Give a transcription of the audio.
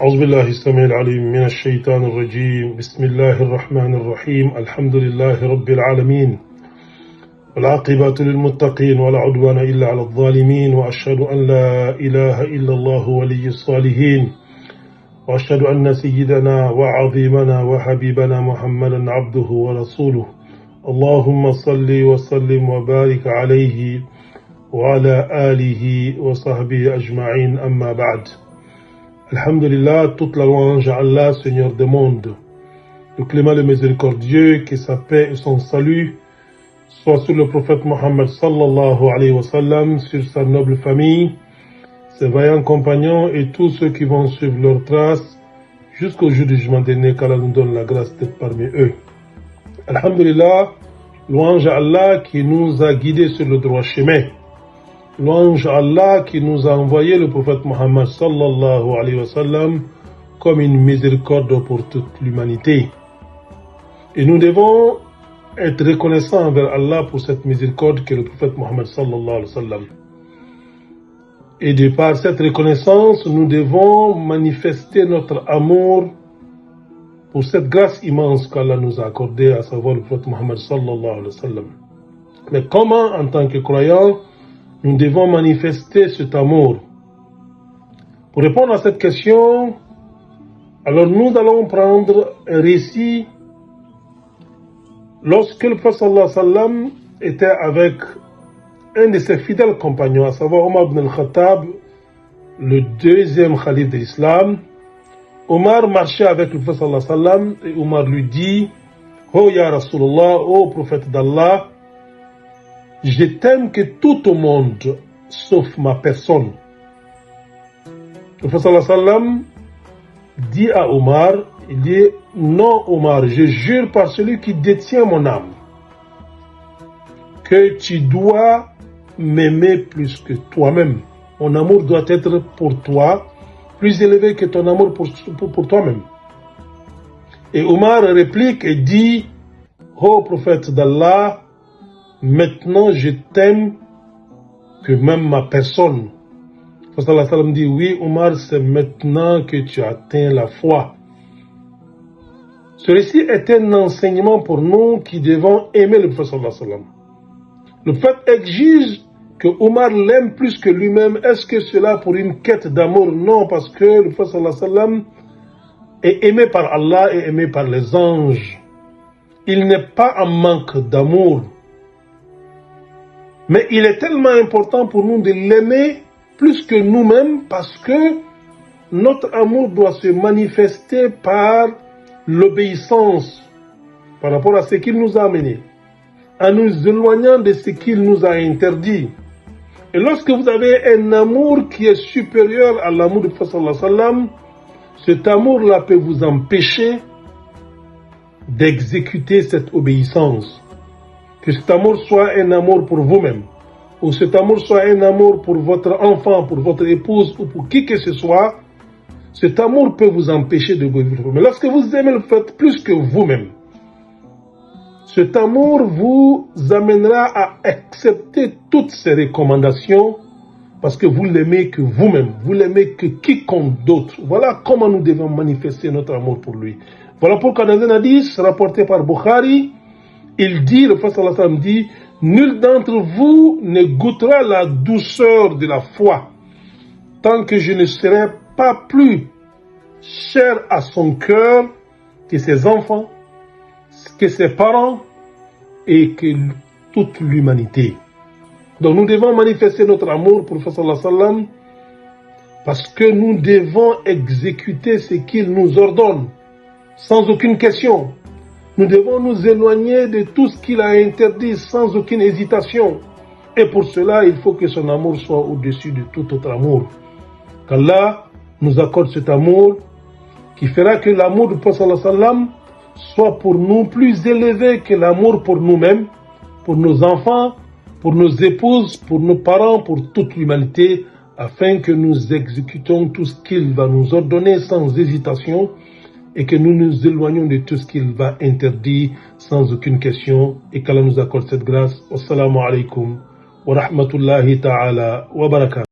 أعوذ بالله السميع العليم من الشيطان الرجيم بسم الله الرحمن الرحيم الحمد لله رب العالمين والعاقبة للمتقين ولا عدوان إلا على الظالمين وأشهد أن لا إله إلا الله ولي الصالحين وأشهد أن سيدنا وعظيمنا وحبيبنا محمدا عبده ورسوله اللهم صل وسلم وبارك عليه وعلى آله وصحبه أجمعين أما بعد. Alhamdulillah, toute la louange à Allah, Seigneur des mondes, le clément, le miséricordieux, que sa paix et son salut soient sur le prophète Mohammed sallallahu alayhi wa sallam, sur sa noble famille, ses vaillants compagnons et tous ceux qui vont suivre leurs traces jusqu'au jour du jugement dernier, qu'Allah nous donne la grâce d'être parmi eux. Alhamdulillah, louange à Allah qui nous a guidés sur le droit chemin. Louange à Allah qui nous a envoyé le prophète Mohammed sallallahu alayhi wa sallam comme une miséricorde pour toute l'humanité. Et nous devons être reconnaissants envers Allah pour cette miséricorde que le prophète Mohammed sallallahu alayhi wa sallam. Et de par cette reconnaissance, nous devons manifester notre amour pour cette grâce immense qu'Allah nous a accordée, à savoir le prophète Mohammed sallallahu alayhi wa sallam. Mais comment, en tant que croyants, nous devons manifester cet amour? Pour répondre à cette question, alors nous allons prendre un récit lorsque le prophète sallallahu alayhi wa sallam était avec un de ses fidèles compagnons, à savoir Omar ibn al-Khattab, le deuxième calife de l'islam. Omar marchait avec le prophète sallallahu alayhi wa sallam et Omar lui dit: Oh ya Rasulullah, ô prophète d'Allah, je t'aime que tout au monde, sauf ma personne. Le prophète sallallahu alayhi wa sallam dit à Omar, il dit: non Omar, je jure par celui qui détient mon âme, que tu dois m'aimer plus que toi-même. Mon amour doit être pour toi plus élevé que ton amour pour toi-même. Et Omar réplique et dit: ô prophète d'Allah, maintenant je t'aime que même ma personne. Le prophète sallallahu alayhi wa sallam dit: oui Omar, c'est maintenant que tu as atteint la foi. Ce récit est un enseignement pour nous qui devons aimer le prophète sallallahu alayhi wa sallam. Le prophète exige que Omar l'aime plus que lui-même. Est-ce que cela pour une quête d'amour? Non, parce que le prophète sallallahu alayhi wa sallam est aimé par Allah et aimé par les anges. Il n'est pas en manque d'amour. Mais il est tellement important pour nous de l'aimer plus que nous-mêmes, parce que notre amour doit se manifester par l'obéissance par rapport à ce qu'il nous a amené, en nous éloignant de ce qu'il nous a interdit. Et lorsque vous avez un amour qui est supérieur à l'amour du prophète sallallahu alayhi wa sallam, cet amour-là peut vous empêcher d'exécuter cette obéissance. Que cet amour soit un amour pour vous-même, ou cet amour soit un amour pour votre enfant, pour votre épouse, ou pour qui que ce soit, cet amour peut vous empêcher de vous vivre. Mais lorsque vous aimez le prophète plus que vous-même, cet amour vous amènera à accepter toutes ces recommandations, parce que vous l'aimez que vous-même, vous l'aimez que quiconque d'autre. Voilà comment nous devons manifester notre amour pour lui. Voilà pourquoi dans un hadith rapporté par Bukhari, il dit, le prophète sallallahu alayhi wa sallam dit: nul d'entre vous ne goûtera la douceur de la foi tant que je ne serai pas plus cher à son cœur que ses enfants, que ses parents et que toute l'humanité. Donc nous devons manifester notre amour pour le prophète sallallahu alayhi wa sallam, parce que nous devons exécuter ce qu'il nous ordonne sans aucune question. Nous devons nous éloigner de tout ce qu'il a interdit sans aucune hésitation. Et pour cela, il faut que son amour soit au-dessus de tout autre amour. Qu'Allah nous accorde cet amour qui fera que l'amour du prophète sallallahu alayhi wa sallam soit pour nous plus élevé que l'amour pour nous-mêmes, pour nos enfants, pour nos épouses, pour nos parents, pour toute l'humanité, afin que nous exécutons tout ce qu'il va nous ordonner sans hésitation, et que nous nous éloignions de tout ce qu'il va interdire sans aucune question, et qu'Allah nous accorde cette grâce. Wassalamu alaikum wa rahmatullahi ta'ala wa barakatuh.